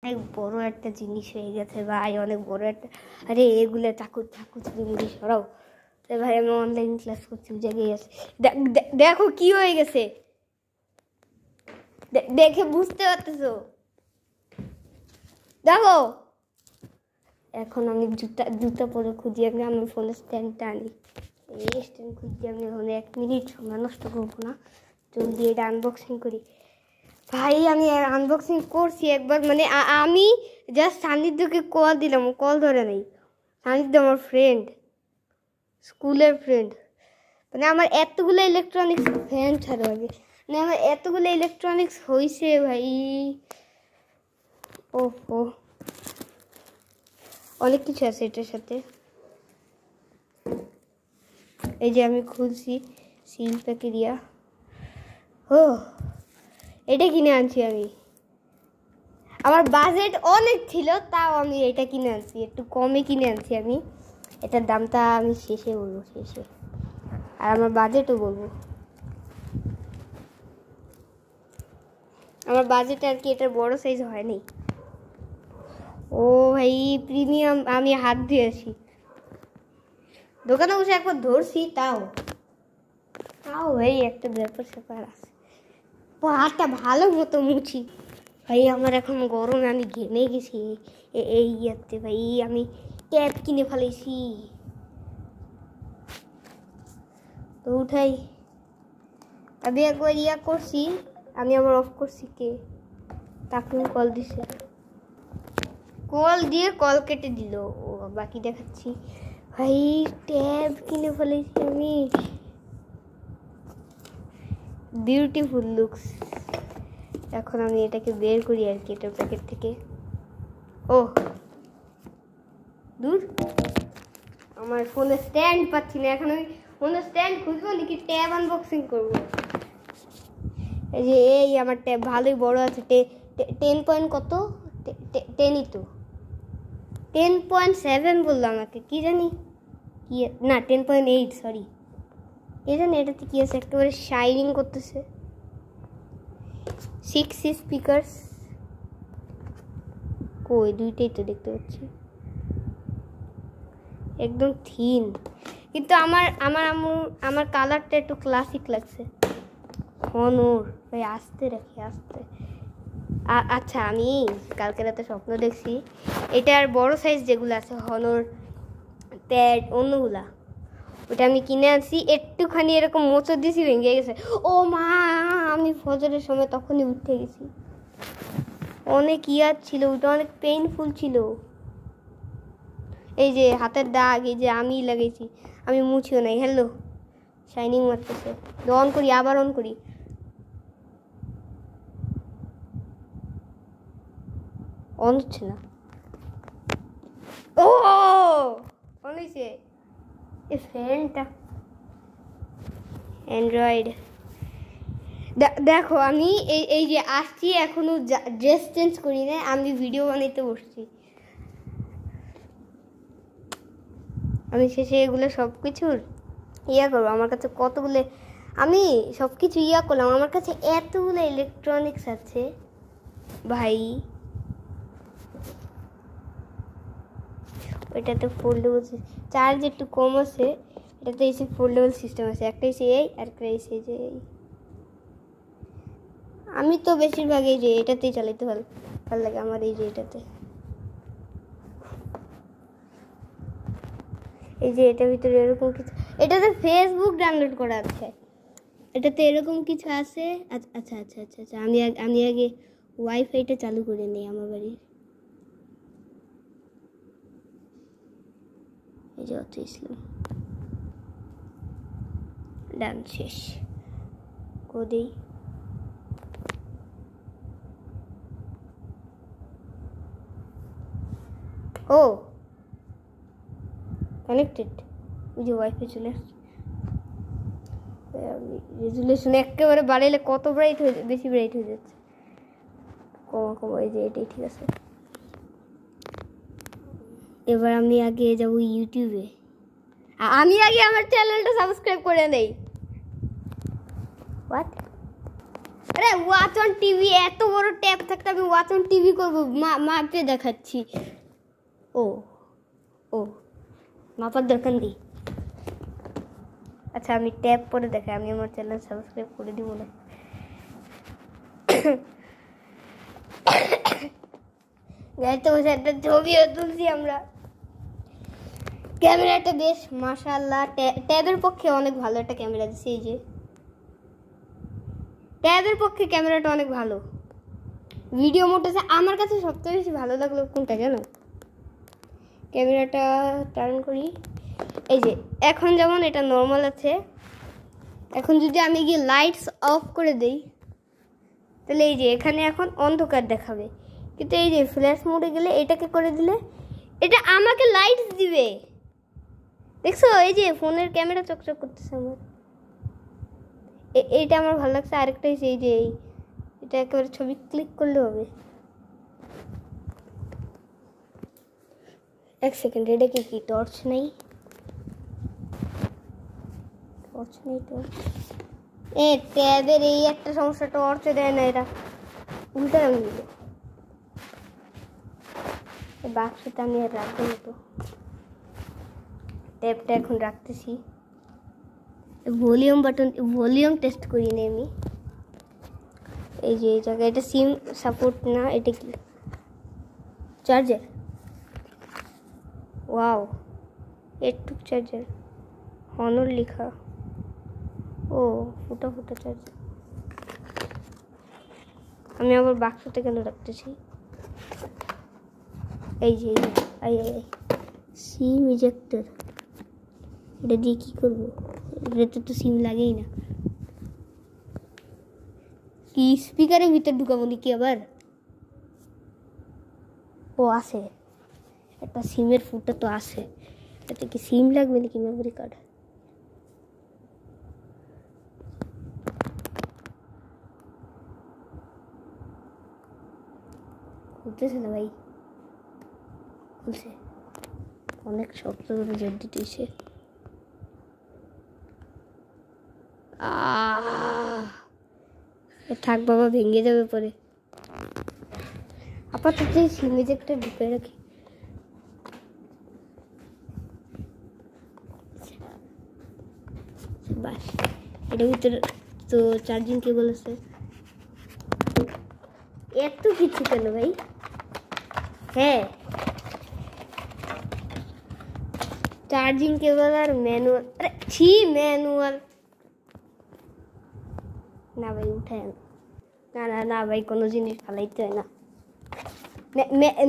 অনেক বড় একটা জিনিস হয়ে গেছে ভাই, অনেক বড় একটা। আরে এগুলো ঠাকুর ঠাকুর জিনিস সরাও ভাই। আমি অনলাইন ক্লাস করছি, জায়গায় আছে। দেখো কি হয়ে গেছে, দেখে বুঝতে পারতেছো? দেখো এখন আমি জুতা জুতা পরে খুঁজি। আমি ফোনের স্ট্যান্ডটা আনি। এই স্ট্যান্ড খুঁজছি আমি। এখন 1 মিনিট সময় নষ্ট করবো না, জলদি এটা আনবক্সিং করি। ভাই আমি আনবক্সিং করছি একবার, মানে আমি জাস্ট সান্নিধ্যকে কল দিলাম, কল ধরে নেই। সান্নিধ্য আমার ফ্রেন্ড, স্কুলের ফ্রেন্ড। মানে আমার এতগুলো ইলেকট্রনিক্স ফ্যান ছাড়া আগে, মানে আমার এতগুলো ইলেকট্রনিক্স হয়েছে ভাই। ওহো অনেক কিছু আছে এটার সাথে। এই যে আমি খুলছি সিল প্যাকেরিয়া। ও এটা কিনে আনছি আমি। আমার বাজেট অনেক ছিল, তাও আমি এটা কিনে আনছি, একটু কমে কিনে আনছি আমি। এটার দামটা আমি শেষে বলবো, শেষে। আর আমার বাজেটও বলবো। আমার বাজেট আর কি এটার বড় সাইজ হয়নি। ও ভাই প্রিমিয়াম, আমি হাত দিয়েছি দোকানে বসে একবার ধরছি, তাও তাও ভাই একটা ব্যাপার স্যাপার আছে। হাতটা ভালো মতো মুছি ভাই। আমার এখন গরমে আমি ঘেমে গেছি এই ইয়াতে ভাই। আমি ট্যাব কিনে ফেলেছি, তো উঠাই। আমি একবার ইয়া করছি, আমি আবার অফ করছি। কে তাকে কল দিছে, কল দিয়ে কল কেটে দিল। ও বাকি দেখাচ্ছি ভাই। ট্যাব কিনে ফেলেছি আমি, বিউটিফুল লুকস। এখন আমি এটাকে বের করি আর কি এটার প্যাকেট থেকে। ও দূর, আমার ফোনের স্ট্যান্ড পাচ্ছি না। এখন আমি ফোনের স্ট্যান্ড খুঁজবো নাকি ট্যাব আনবক্সিং করবো? এই যে এই আমার ট্যাব ভালোই বড় আছে। 10 পয়েন্ট কত, 10ই তো, 10.7 বললো আমাকে। কি জানি কি, না 10.8 সরি। এই জানি এটাতে কি আছে, একেবারে শাইনিং করতেছে। 6 স্পিকার্স, কই দুইটাই তো দেখতে পাচ্ছি, একদম থিন। কিন্তু আমার কালারটা একটু ক্লাসিক লাগছে। হনর ভাই, আস্তে রাখি আস্তে। আচ্ছা আমি কালকে রাতে স্বপ্ন দেখছি, এটার বড় সাইজ যেগুলো আছে হনর প্যাড অন্যগুলা, ওটা আমি কিনে আনছি। একটুখানি এরকম মোচড় দিয়েছি, ভেঙে গেছে। ও মা, আমি ফজরের সময় তখনই উঠে গেছি। অনেক ইয়ার ছিল ওটা, অনেক পেইনফুল ছিল। এই যে হাতের দাগ, এই যে আমি লাগাইছি, আমি মুছিও নাই। হ্যালো, শাইনিং মারতেছে। অন করি, আবার অন করি। অন হচ্ছে না। ও অন হয়েছে। এই ফ্যানটা অ্যান্ড্রয়েড। দেখো আমি এই যে আসছি, এখনো ড্রেস চেঞ্জ করি না, আমি ভিডিও বানাইতে বসছি। আমি শেষে এগুলো সব কিছুর ইয়া করবো। আমার কাছে কতগুলো, আমি সব কিছু ইয়া করলাম। আমার কাছে এতগুলো ইলেকট্রনিক্স আছে ভাই। ওইটাতে ফোল্ডেবল, চার্জ একটু কম আছে। এটাতে এসে ফোল্ডেবল সিস্টেম আছে। একটা এসে এই, আর একটা এসে যে এই। আমি তো বেশিরভাগ এই যে এটাতেই চালাইতে ভালো লাগে আমার। এই যে এটাতে, এই যে এটার ভিতরে এরকম কিছু, এটাতে ফেসবুক ডাউনলোড করা আছে, এটাতে এরকম কিছু আছে। আচ্ছা আচ্ছা আচ্ছা আচ্ছা, আমি আগে ওয়াইফাইটা চালু করে নিই আমার বাড়ির। এই যে অত ইসলাম ডান, শেষ করেই। ও কানেক্টেড, ওই যে ওয়াইফাই চলে আসছে। রেজুলেশন একেবারে বাড়াইলে কত ব্রাইট হয়ে, বেশি ব্রাইট হয়ে যাচ্ছে। কমা, এই যে এটাই ঠিক আছে। এবার আমি আগে যাবো ইউটিউবে। আমি আগে আমার চ্যানেলটা সাবস্ক্রাইব করে নেই। হোয়াট? আরে ওয়াচ অন টিভি, এত বড় ট্যাব থাকতে আমি ওয়াচ অন টিভি করবো? মাকে দেখাচ্ছি। ও ও মাপার দরকার নেই। আচ্ছা আমি ট্যাব পরে দেখাই, আমি আমার চ্যানেল সাবস্ক্রাইব করে দিব না। তোমার একটা ছবিও তুলছি আমরা। ক্যামেরাটা বেশ মাশাআল্লাহ, ট্যাবের পক্ষে অনেক ভালো একটা ক্যামেরা দিচ্ছে। এই যে ট্যাবের পক্ষে ক্যামেরাটা অনেক ভালো। ভিডিও মোড আছে। আমার কাছে সবচেয়ে বেশি ভালো লাগলো কোনটা জানো? ক্যামেরাটা টার্ন করি, এই যে এখন যেমন এটা নর্মাল আছে, এখন যদি আমি গিয়ে লাইটস অফ করে দেই তাহলে এই যে এখানে এখন অন্ধকার দেখাবে, কিন্তু এই যে ফ্ল্যাশ মোডে গেলে এটাকে করে দিলে এটা আমাকে লাইটস দিবে। দেখছো এই যে ফোনের ক্যামেরা চকচক করতেছে আমার, এইটা আমার ভালো লাগছে। আরেকটা হচ্ছে এই যে এটা একেবারে ছবি ক্লিক করলে হবে। এক সেকেন্ড, এটা কি টর্চ নেই? টর্চ নেই, টর্চ ট্যাবের এই একটা সমস্যা, টর্চ দেয় না, এটা উল্টা রঙ দিবে। বাক্সটা আমি আর রাখবো না, তো ট্যাবটা এখন রাখতেছি। ভলিউম টেস্ট করি নি আমি। এই যে এই জায়গায় এটা সিম সাপোর্ট না, এটা কি চার্জার? ওয়াও, একটু চার্জার, হনর লেখা। ও ফুটা ফুটা চার্জার। আমি আবার বাক্সতে কেন রাখতেছি? এই যে সিম ইজেক্টর, এটা দিয়ে কি করবো? এটাতে তো সিম লাগেই না। কি স্পিকারের ভিতর ঢুকাবো নাকি আবার? ও আছে একটা সিমের ফুটা তো আছে, এতে কি সিম লাগবে নাকি মেমোরি কার্ড? খুলতেছে না ভাই, খুলছে। অনেক শক্ত করে জোর দিতেছে। থাক বাবা, ভেঙে যাবে পরে। আপাতত সিম ইজেক্টর ঢুকে রাখি। বাস, এটার ভিতরে তো চার্জিং কেবল আছে। এত কিছু কেন ভাই? হ্যাঁ, চার্জিং কেবল আর ম্যানুয়াল। আরে ছি, ম্যানুয়াল না ভাই, উঠায় না। না না ভাই, কোনো জিনিস ফালাইতে হয় না।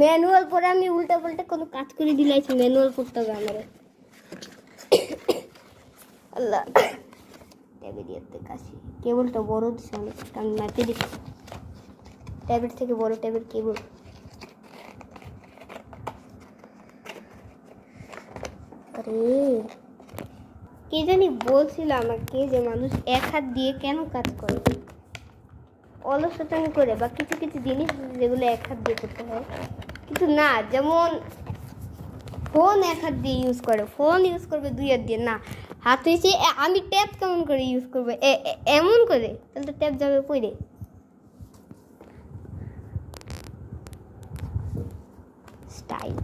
ম্যানুয়াল পরে আমি উল্টা পাল্টা কোনো কাজ করে দিলাইছি, ম্যানুয়াল করতে হবে আমার। আল্লাহ, ট্যাবে দিয়ে কাশি। কেবলটা বড় দিচ্ছে অনেক, আমি মাপে দিচ্ছি। ট্যাবের থেকে বড় ট্যাবের কেবল। আরে কে জানি বলছিল আমাকে যে মানুষ এক হাত দিয়ে কেন কাজ করে, অলসতামি করে, বা কিছু কিছু জিনিস যেগুলো এক হাত দিয়ে করতে হয়। কিন্তু না, যেমন ফোন এক হাত দিয়ে ইউজ করে, ফোন ইউজ করবে দুই হাত দিয়ে, না হাত হয়েছে। আমি ট্যাব কেমন করে ইউজ করবো এমন করে, তাহলে তো ট্যাব যাবে পড়ে। স্টাইল,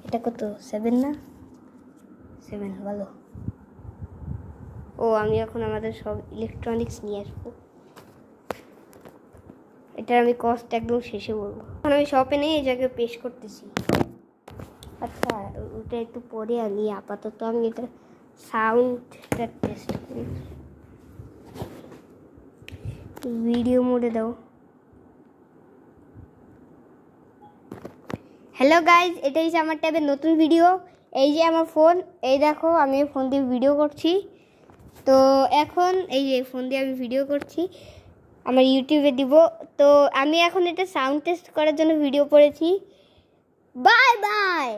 এটা কত? 7 না? 7 ভালো। ও আমি এখন আমাদের সব ইলেকট্রনিক্স নিয়ে আসবো। এটা আমি কস্ট একদম শেষে বলবো। এখন আমি শপে নেই, এই জায়গায় পেশ করতেছি। আচ্ছা ওটা একটু পরে আনি, আপাতত আমি এটা সাউন্ডটা টেস্ট করি। ভিডিও মোডে দাও। হ্যালো গাইজ, এটা হচ্ছে আমার ট্যাবের নতুন ভিডিও। এই যে আমার ফোন, এই দেখো আমি ফোন দিয়ে ভিডিও করছি। তো এখন এই যে ফোন দিয়ে আমি ভিডিও করছি, আমার ইউটিউবে দিব। তো আমি এখন এটা সাউন্ড টেস্ট করার জন্য ভিডিও করেছি। Bye bye.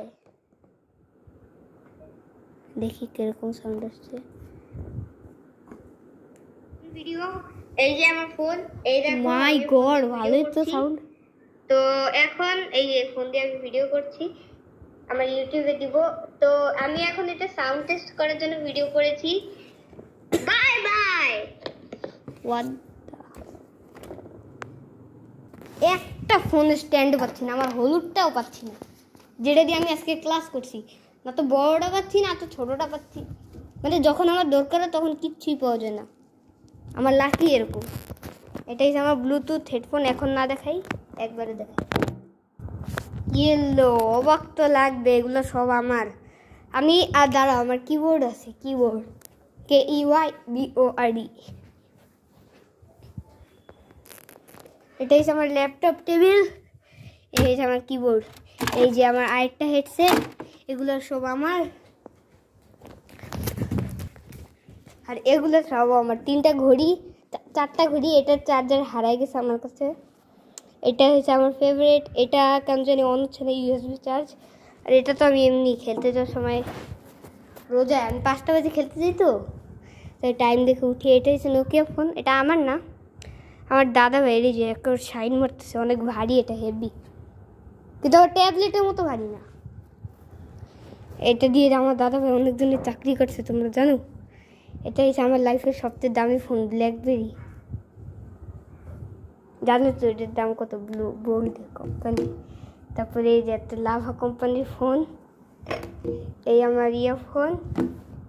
দেখি কিরকম সাউন্ড আসছে ভিডিও। এই যে আমার ফোন, এই দেখো। মাই গড, ভালোই তো সাউন্ড। তো এখন এই যে ফোন দিয়ে আমি ভিডিও করছি, আমার ইউটিউবে দিব। তো আমি এখন এটা সাউন্ড টেস্ট করার জন্য ভিডিও করেছি। Bye bye. একটা ফোনের স্ট্যান্ড পাচ্ছি না, আমার হলুদটাও পাচ্ছি না, যেটা দিয়ে আমি আজকে ক্লাস করছি। না তো বড়োটা পাচ্ছি না, তো ছোটোটা পাচ্ছি, মানে যখন আমার দরকার হয় তখন কিচ্ছুই পাওয়া যায় না। আমার লাকি এরকম। এটাই আমার ব্লুটুথ হেডফোন, এখন না দেখাই, একবারে দেখাই। ইয়েলো, অবাক তো লাগবে, এগুলো সব আমার। আমি আর দাঁড়াও, আমার কিবোর্ড আছে, কিবোর্ড KEYBORD। এটাই আমার ল্যাপটপ টেবিল, এই যে আমার কিবোর্ড, এই যে আমার আরেকটা হেডসেট, এগুলো সব আমার। আর এগুলো সব আমার। 3টা ঘড়ি, 4টা ঘড়ি, এটার চার্জার হারাই গেছে আমার কাছে। এটা হচ্ছে আমার ফেভারিট, এটা কেন জানি অন হচ্ছে না, USB চার্জ। আর এটা তো আমি এমনি খেলতে যাওয়ার সময় রোজায় আমি 5টা বাজে খেলতে যাই, তো তাই টাইম দেখে উঠি। এটা হচ্ছে নোকিয়া ফোন, এটা আমার না, আমার দাদা ভাইয়ের। যে একটা শাইন মারতেছে, অনেক ভারী, এটা হেভি, কিন্তু আমার ট্যাবলেটের মতো ভারী না। এটা দিয়ে আমার দাদা ভাই অনেক জনের চাকরি করছে, তোমরা জানো। এটা হচ্ছে আমার লাইফের সবচেয়ে দামি ফোন, ব্ল্যাকবেরি। জানো তো এটার দাম কত, বোল্ড কোম্পানি। তারপরে এই যে একটা লাভা কোম্পানির ফোন, এই আমার ইয়ারফোন,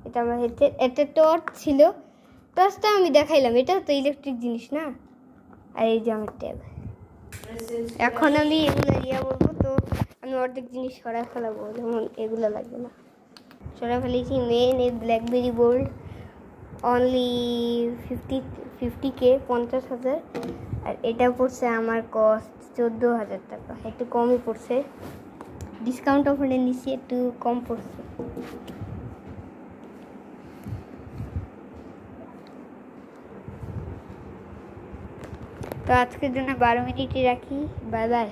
এটা আমার হেডসেট। একটা টর্চ ছিল, টর্চটা আমি দেখাইলাম, এটা তো ইলেকট্রিক জিনিস না। আর এই যে আমার ট্যাব। এখন আমি এগুলো বলবো, তো আমি অর্ধেক জিনিস সরাই ফেলাবো, যেমন এগুলো লাগবে না, সরাই ফেলেছি। মেন এই ব্ল্যাকবেরি বোল্ড, অনলি 50K, 50,000। আর এটা পড়ছে আমার কস্ট 14,000 টাকা, একটু কমই পড়ছে, ডিসকাউন্ট অফারে নিচ্ছি, একটু কম পড়ছে। তো আজকের জন্য 12 মিনিটই রাখি, বাই বাই।